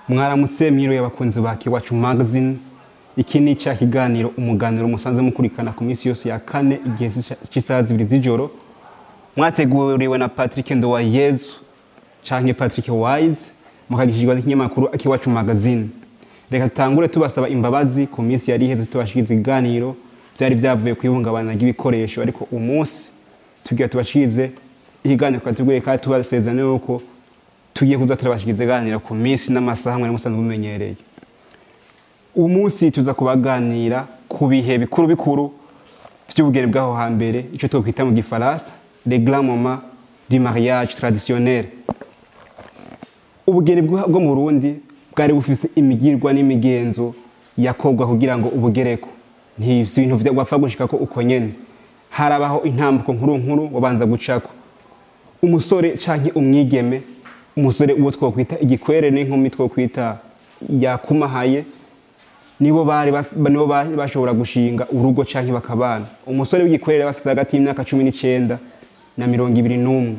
Mwaramutse mwiriwe abakunzi ba Iwacu magazine. Iki ni cya kiganiro umuganuro musanze mukurikana ku minsi yose ya kane igihe cy'isaha 2 z'ijoro. Mwateguriwe na Patrick Ndowayezu canke Patrick Wise mukagishijwe n'ikinyamakuru Iwacu magazine. Reka tutangure tubasaba imbabazi ku minsi yari iheze tubashikiza iganiro byari byavuye kwihungabana ry'ibikoresho, ariko umunsi tugiye tubashikize ikiganiro twatuguye kandi tubasezerane uko tugiye kuza turabashikiza iganiro ku minsi n'amasaha mwe musanzwe mumenyereye. Umunsi tuza kubaganira ku bihe bikuru by'ubugeni bw'aho hambere, ico twokwita mu gifaransa les grands moments du mariage traditionnel. Ubugeni bwo mu Burundi bwari bufise imigirwa n'imigenzo yakogwa kugira ngo ubugereko ibintu vyapfa gushika ko uko nyene. Harabaho intambuko nkuru wabanza gucako umusore canke umwigeme. Umusore uwo twokwita igikwere n'inkumi twokwita yakumahaye nibo bashobora gushinga urugo canke bakabana. Umusore w'igikwere bafise hagati y'imyaka 19 na 21.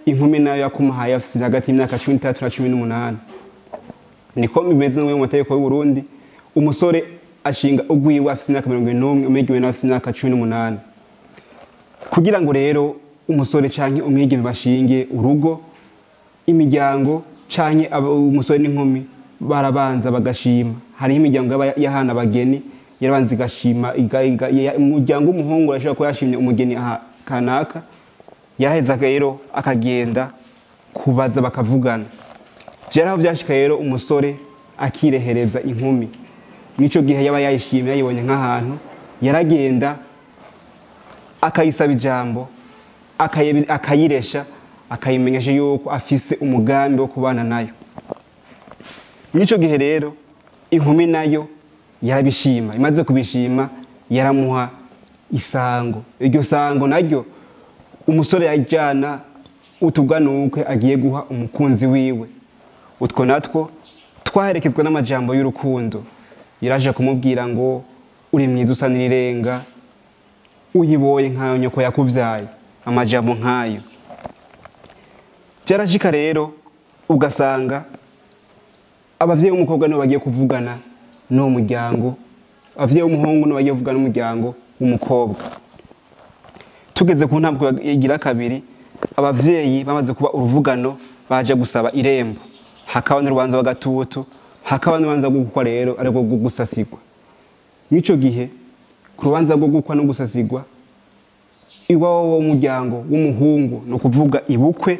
Inkumi nayo yakumahaye bafise hagati y'imyaka 13 na 18. Niko bimeze mu mategeko y'u Burundi. Umusore ashinga ugwiwe afise imyaka 21, umwigeme nawe afise imyaka 18. Kugira ngo rero umusore canke umwigeme bashinge urugo, imiryango canke umusore n'inkumi barabanza bagashima. Hari imiryango yahana abageni yarabanza igashima. Umuryango w'umuhungu arashobora ko yashimye umugeni kanaka, yaraheza rero akagenda kubaza bakavugana. Vyaraho vyashika rero umusore akirehereza inkumi. Nico gihe yaba yayishimye yayibonye nk'ahantu, yaragenda akayisaba ijambo, akayiresha, akayimenyesha yuko afise umugambi wo kubana nayo. Nico gihe rero inkumi nayo yarabishima. Imaze kubishima yaramuha isango. Iryo sango naryo umusore yajana utuganuke agiye guha umukunzi wiwe. Utwo natwo twaherekezwa n'amajambo y'urukundo. Yaraje kumubwira ngo uri mwiza usa n'irenga, uyiboye nkayo nyoko yakuvyaye. Amajambo nkayo byarashika rero ugasanga abavyeyi b'umukobwa no bagiye kuvugana no muryango, abavyeyi b'umuhungu no bagiye kuvugana n'umuryango w'umukobwa. Tugeze ku ntambwe igira kabiri, abavyeyi bamaze kuba uruvugano baje gusaba irembo. Hakaba n'urubanza bagatutu, hakaba n'urubanza rwo gukwa rero ariko gusasigwa. Nico gihe ku rubanza rwo gukwa no gusasigwa, iwawo w'umuryango w'umuhungu no kuvuga Ubukwé,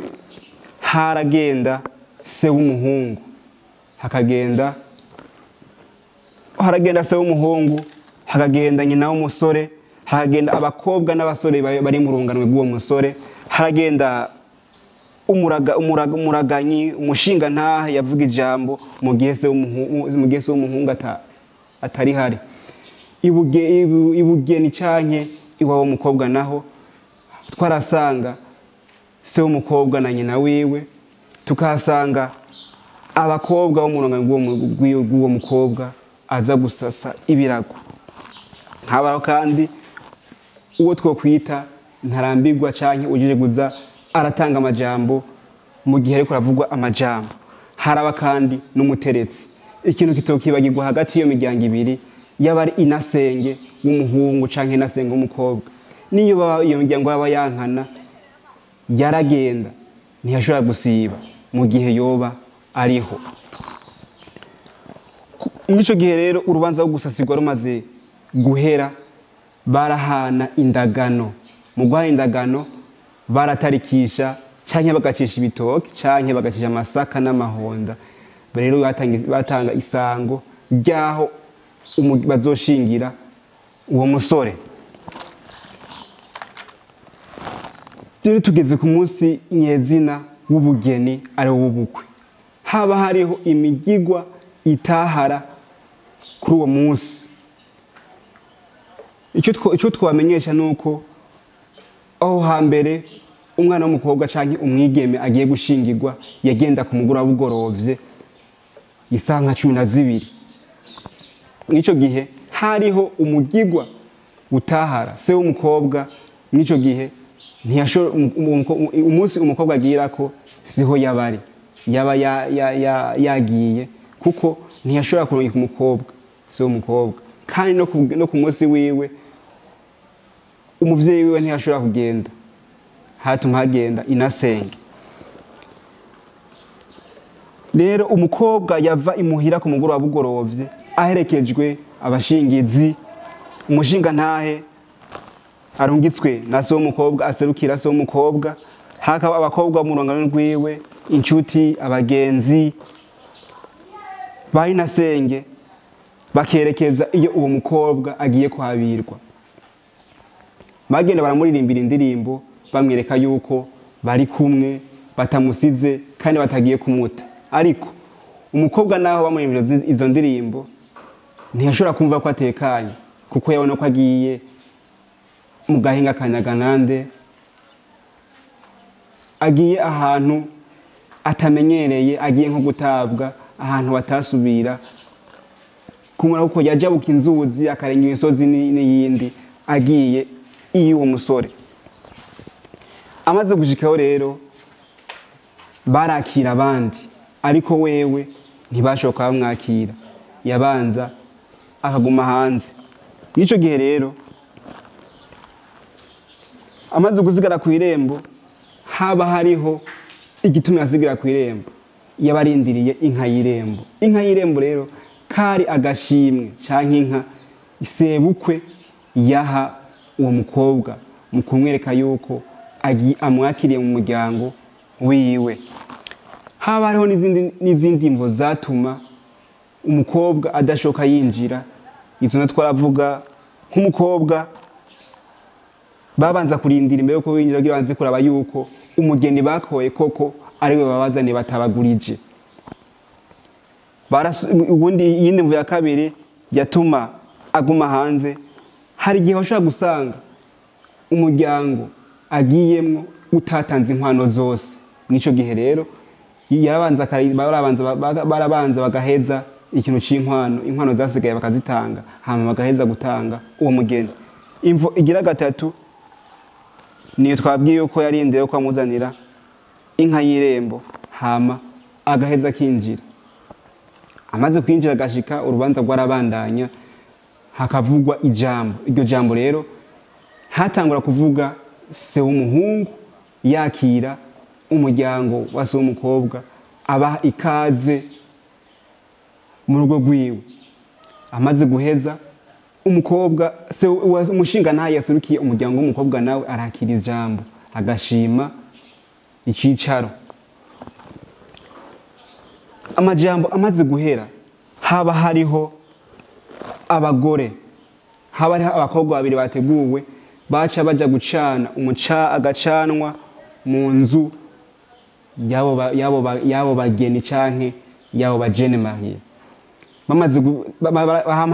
haragenda se w'umuhungu, haragenda se w'umuhungu, hakagenda nyina w'umusore, hakagenda abakobwa n'abasore bari mu runganwe rw'uwo musore, haragenda umuraganyi, umushinga ntahe yavuga ijambo mu gihe se w'umuhungu atari hari. Ibugeni canke iwawo w'umukobwa naho twarasanga se w'umukobwa na nyina wiwe, tukahasanga abakobwa bo mu runganwe rw'uwo mukobwa aza gusasa ibirago. Habaho kandi uwo twokwita ntarambirwa canke ujije guza aratanga amajambo mu gihe ariko aravugwa amajambo. Haraba kandi n'umuteretsi. Ikintu kitokibagirwa hagati y'iyo miryango ibiri, yabari inasenge w'umuhungu canke inasenge w'umukobwa. Niyo iyo miryango yaba yankana, yaragenda ntiyashobora gusiba mu gihe yoba ariho. Nico gihe rero urubanza rwo gusasigwa rumaze guhera, barahana indagano. Mu guhana indagano baratarikisha canke bagacisha ibitoki canke bagacisha amasaka n'amahonda. Rero batanga isango ryaho bazoshingira uwo musore. Turi tugeze ku munsi nyezina w'ubugeni ari w'ubukwe. Haba hariho imigigwa itahara kuri uwo munsi. Ico twamenyesha nuko aho hambere umwana w'umukobwa canke umwigeme agiye gushingirwa yagenda ku mugura bugorovye isaha 12. Nico gihe hariho umugigwa utahara se w'umukobwa. Nico gihe ntiyashobora umunsi umukobwa agira ko siho yabari. yaba yagiye kuko ntiyashobora kurungika umukobwa se w'umukobwa kandi no ku munsi wiwe umuvyeyi wiwe ntiyashobora kugenda hatuma hagenda inasenge. Rero umukobwa yava imuhira ku mugoroba bugorovye aherekejwe abashingizi, umushinga ntahe arungitswe na se w'umukobwa aserukira se w'umukobwa, hakaba abakobwa mu rungano rwiwe, inshuti, abagenzi bari nasenge bakerekeza iyo uwo mukobwa agiye kuhabirwa. Bagenda baramuririmbira indirimbo bamwereka yuko bari kumwe batamusize kandi batagiye kumuta. Ariko umukobwa naho bamuririmbira izo ndirimbo ntiyashobora kumva ko atekanye kuko yabona ko agiye mu gahinga kanyaganande, agiye ahantu atamenyereye, agiye nko gutabwa ahantu batasubira kumara kuko yajabuka inzuzi akarenga imisozi n'iyindi agiye iyo musore. Amaze gushikaho rero barakira abandi ariko wewe ntibashoka bamwakira, yabanza akaguma hanze. Nico gihe rero amaze gusigara ku irembo haba hariho igituma yasigara ku irembo, yabarindiriye inka y'irembo. Inka y'irembo rero kari agashimwe canke inka isebukwe yaha uwo mukobwa mu kumwereka yuko amwakiriye mu muryango wiwe. Haba hariho n'izindi mvo zatuma umukobwa adashoka yinjira. Izo twaravuga nk'umukobwa babanza kurindira imbere yuko winjira kugira banze kuraba yuko umugeni bakoye koko ariwe babazane batabagurije. Ubundi yindi mvu ya kabiri yatuma aguma hanze, hari igihe washobora gusanga umuryango agiyemwo utatanze inkwano zose. Nico gihe rero barabanza bagaheza ikintu c'inkwano, inkwano zasigaye bakazitanga hama bagaheza gutanga uwo mugeni. Imvo igira gatatu niyo twabwiye yuko yarindiriye ko amuzanira inka y'irembo hama agaheza kinjira. Amaze kwinjira agashika urubanza rwarabandanya hakavugwa ijambo. Iryo jambo rero hatangura kuvuga se w'umuhungu yakira umuryango wa se w'umukobwa, abaha ikaze mu rugo rwiwe. Amaze guheza umukobwa se umushinga ntaye yasurukiye umuryango w'umukobwa nawe arakira ijambo agashima icicaro. Amajambo amaze guhera haba hariho abagore, haba hariho abakobwa babiri bateguwe baca baja gucana agacanwa mu nzu yabo bageni canke yabo bajene mariye. Bamaze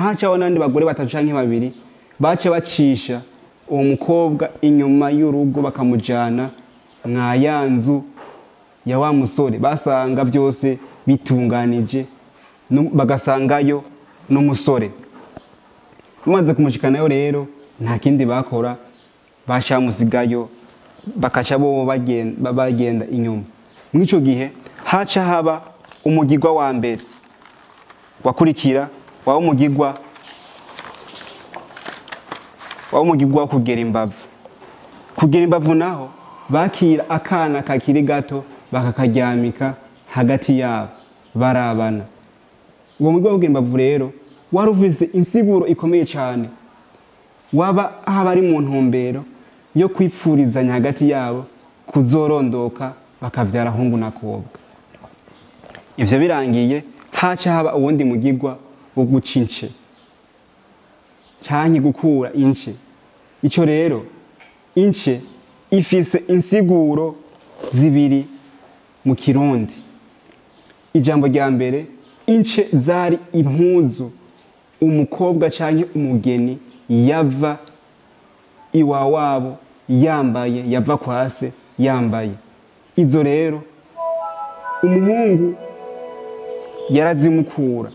hacaho n'abandi bagore batatu canke babiri baca bacisha uwo mukobwa inyuma y'urugo bakamujana mwa ya nzu ya wa musore. Basanga vyose bitunganije bagasangayo n'umusore. Bamaze kumushikanayo rero nta kindi bakora, bacamusigayo bakaca bo bagenda inyuma. Mw'ico gihe haca haba umugirwa wa mbere wakurikira wa umugirwa wo kugera imbavu. Kugera imbavu naho bakira akana kakiri gato bakakaryamika hagati yabo barabana. Uwo mugirwa wo kugera imbavu rero wari ufise insiguro ikomeye cyane, waba haba ari mu ntumbero yo kwipfurizanya hagati yabo kuzorondoka bakavyara hungu na kobwa. Ivyo birangiye haca haba uwundi mugirwa wo guca ince canke gukura ince. Ico rero ince ifise insiguro zibiri mu Kirundi. Ijambo rya mbere, ince zari impuzu umukobwa canke umugeni yava iwawabo yambaye, yava kwase yambaye. Izo rero umuhungu yarazimukura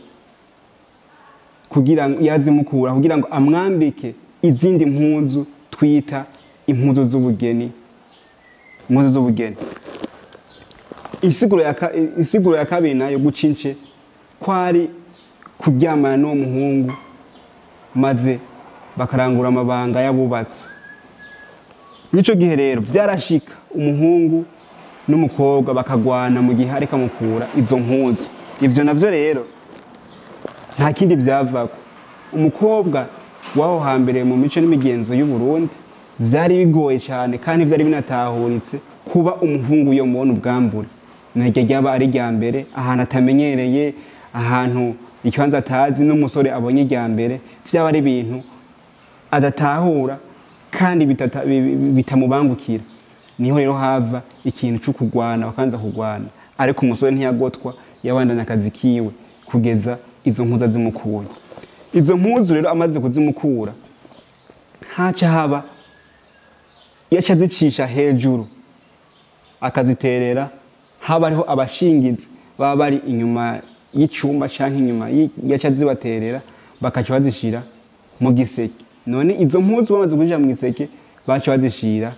kugira ngo amwambike izindi mpuzu twita impuzu z'ubugeni. Isiguro ya kabiri nayo gucince kwari kuryamana n'uwo muhungu maze bakarangura amabanga y'abubatsi. Nico gihe rero vyarashika umuhungu n'umukobwa bakagwana mu gihe ariko amukura izo mpuzu. Ivyo navyo rero nta kindi vyavako. Umukobwa waho hambere mu mico n'imigenzo y'u Burundi vyari bigoye cyane kandi vyari binatahuritse kuba umuhungu yo mubona ubwambure. Niryo ryaba ari rya mbere ahantu atamenyereye, ahantu ikibanza atazi n'umusore abonye rya mbere, vyaba ari ibintu adatahura kandi bitamubangukira. Niho rero hava ikintu cyo kugwana, bakanza kugwana, ariko umusore ntiyagotwa, yabandanya akazi kiwe kugeza izo mpuzu zimukuye. Izo mpuzu rero amaze kuzimukura haca haba yaca zicisha hejuru akaziterera, haba ariho abashingizi baba bari inyuma y'icumba canke inyuma yaca zibaterera bakaca bazishira mu giseke. None izo mpuzu bamaze kujya mu giseke baca bazishira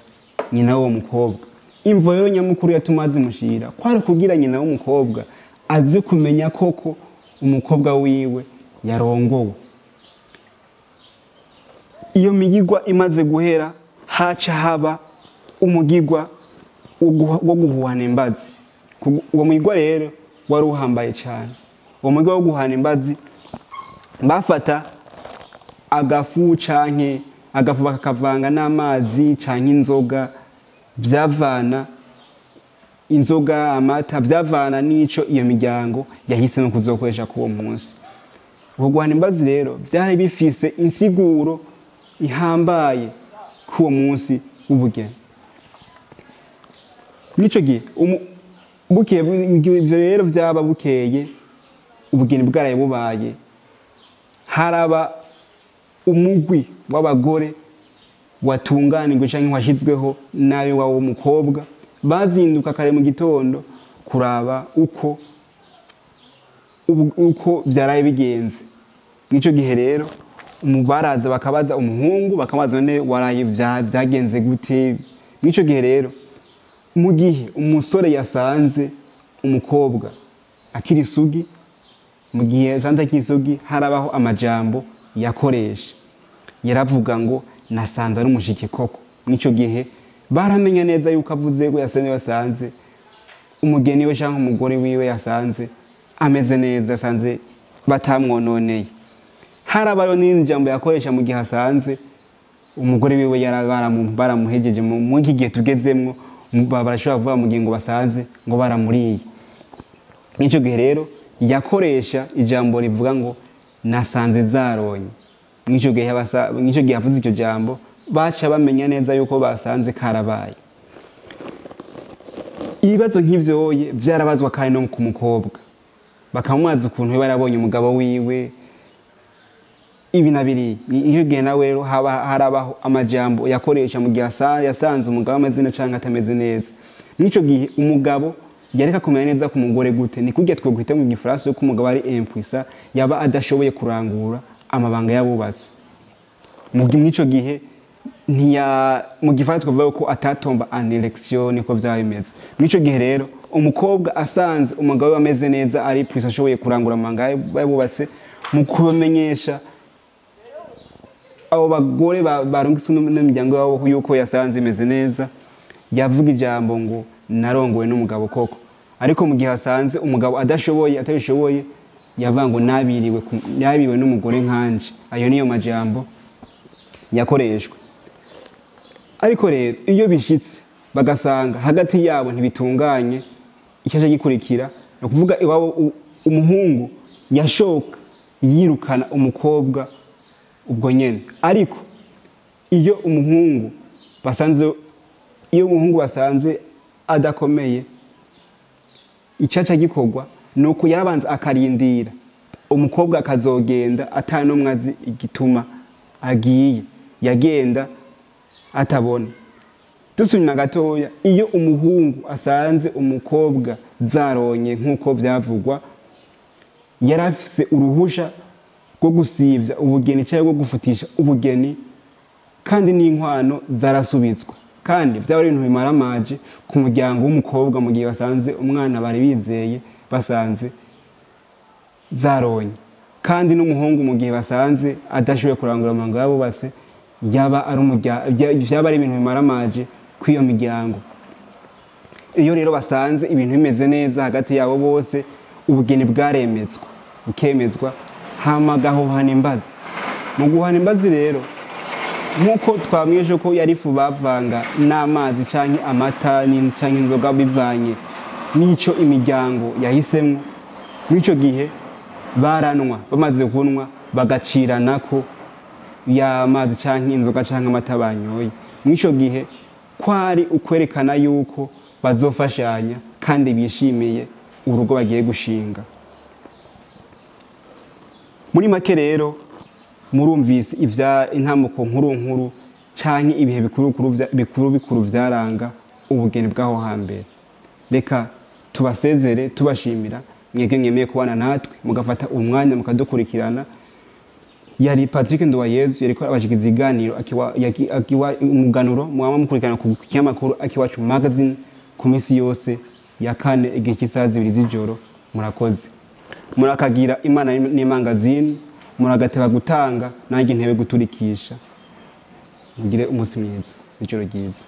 nyina w'uwo mukobwa. Imvo yo nyamukuru yatuma zimushira kwari kugira nyina w'umukobwa azi kumenya koko umukobwa wiwe yarongowe. Iyo migigwa imaze guhera haca haba umugigwa wo guhuhana imbazi. Uwo mugigwa rero wari uhambaye cyane. Uwo mugigwa wo guhana imbazi bafata agafu canke agafu bakavanga n'amazi canke inzoga, vyavana inzoga, amata, vyavana n'ico iyo miryango yahisemo kuzokoresha kuwo munsi. Uwo guhana imbazi rero vyari bifise insiguro ihambaye kuwo munsi w'ubugeni. Nico gihe bukeye rero vyaba bukeye ubugeni bwaraye bubaye, haraba umugwi w'abagore watunganirwe canke washizweho nawe wawo mukobwa, bazinduka kare mu gitondo kuraba uko vyaraye bigenze. Nico gihe rero umubaraza bakabaza umuhungu, bakabaza none waraye vyagenze gute. Nico gihe rero mu gihe umusore yasanze umukobwa akiri isugi, mu gihe yasanze akiri isugi, harabaho amajambo yakoresha. Yaravuga ngo nasanze ari umushike koko. Nico gihe baramenya neza yuko avuze ko yasanze umugeni we canke umugore wiwe yasanze ameze neza, yasanze batamwononeye. Harabayo n'indi jambo yakoresha mu gihe asanze umugore wiwe baramuhejeje. Mu iki gihe tugezemwo barashobora kuvuga mu gihe ngo basanze ngo baramuriye. Nico gihe rero yakoresha ijambo rivuga ngo nasanze zaronye. Nico gihe yavuze icyo jambo baca bamenya neza yuko basanze karabaye. Ibibazo nk'ivyoye vyarabazwa kandi no ku mukobwa, bakamubaza ukuntu barabonye umugabo wiwe ibi na biri. Nico gihe nawe rero harabaho amajambo yakoresha mu gihe yasanze umugabo ameze neza canke atameze neza. Nico gihe umugabo yareka kumenya neza ku mugore gute. Ni kurya twe guhita mu gifaransa yuko umugabo ari impuissant, yaba adashoboye kurangura amabanga y'abubatsi. Nico gihe mu gifaransa twavuga ko atatomba en election, niko vyabimeze. Nico gihe rero umukobwa asanze umugabo we ameze neza, ari puissant, ashoboye kurangura amabanga y'abubatsi, mu kubamenyesha abo bagore barungitse n'imiryango yabo yuko yasanze imeze neza, yavuga ijambo ngo narongowe n'umugabo koko. Ariko mu gihe asanze umugabo atabishoboye, yavuga ngo nabiriwe n'umugore nkanje. Ayo niyo majambo yakoreshwa. Ariko rero iyo bishitse bagasanga hagati yabo ntibitunganye, icyaje gikurikira no kuvuga iwabo umuhungu yashoka yirukana umukobwa ubwo nyene. Ariko iyo umuhungu basanze adakomeye, icyaca gikorwa nuko yarabanza akarindira umukobwa akazogenda atanomwe azi igituma agiye, yagenda atabona. Dusubira gatoya, iyo umuhungu asanze umukobwa zaronye nkuko vyavugwa, yarafise uruhusha rwo gusivya ubugeni cyangwa rwo gufutisha ubugeni, kandi n'inkwano zarasubizwa. kandi byaba ari ibintu bimaramaje ku muryango w'umukobwa mu gihe basanze umwana bari bizeye basanze zaronye, kandi n'umuhungu mu gihe basanze adashoboye kurangura amabanga yabubatse byaba ari ibintu bimaramaje kw'iyo miryango. Iyo rero basanze ibintu bimeze neza hagati yabo bose, ubugeni bwaremezwa bukemezwa, hama gahohana imbazi. Mu guhana imbazi rero, nk'uko twamweje ko yari ifu bavanga n'amazi canke amata canke inzoga bivanye n'ico imiryango yahisemwo, mw'ico gihe baranwa, bamaze kunwa bagaciranako ya mazi canke inzoga canke amata banyoye. Mw'ico gihe kwari ukwerekana yuko bazofashanya kandi bishimiye urugo bagiye gushinga. Muri make rero murumvise intambuko nkuru canke ibihe bikuru vyaranga ubugeni bw'aho hambere. Reka tubasezere tubashimira mwebwe mwemeye kubana natwe mugafata umwanya mukadukurikirana. Yari Patrick Nduwayezu yariko abashikiza iganiro akiwa umuganuro, mwama mukurikirana ku kinyamakuru Akiwacu magazine ku misi yose ya kane igihe cy'isaha 2 z'ijoro. Murakoze, murakagira Imana n'imangazini, muragateba gutanga nanjye ntebe guturikisha. Mugire umunsi mwiza, ijoro ryiza.